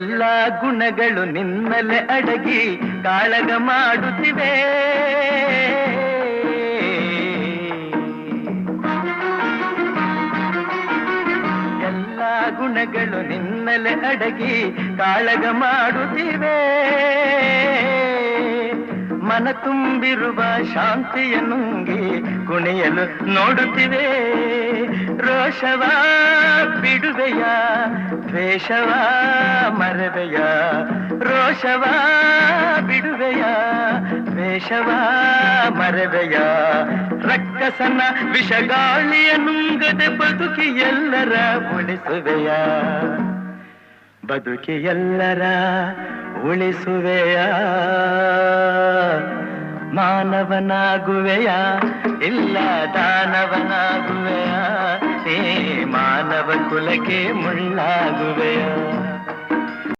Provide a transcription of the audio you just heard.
ಎಲ್ಲ ಗುಣಗಳು ನಿನ್ನಲೆ ಅಡಗಿ ಕಾಳಗ ಮಾಡುತ್ತಿವೆ. ಎಲ್ಲ ಗುಣಗಳು ನಿನ್ನಲೆ ಅಡಗಿ ಕಾಳಗ ಮಾಡುತ್ತಿವೆ. ಮನ ತುಂಬಿರುವ ಶಾಂತಿಯ ನುಂಗಿ ಕುಣಿಯಲು ನೋಡುತ್ತಿವೆ. ರೋಷವ ಬಿಡುವೆಯ, ದ್ವೇಷವ ಮರವೆಯ. ರೋಷವ ಬಿಡುವೆಯ, ದ್ವೇಷವ ಮರವೆಯ. ರಕ್ಕಸನ ವಿಷಗಾಳಿಯ ನುಂಗದೆ ಬದುಕಿ ಎಲ್ಲರ ಉಳಿಸುವೆಯ, ಬದುಕಿ ಎಲ್ಲರ ಉಳಿಸುವೆಯ. ಮಾನವನಾಗುವೆಯ, ಇಲ್ಲ ದಾನವನಾಗುವೆಯ. ಮಾನವ ಕುಲಕ್ಕೆ ಮುಳ್ಳಾಗುವೆಯ.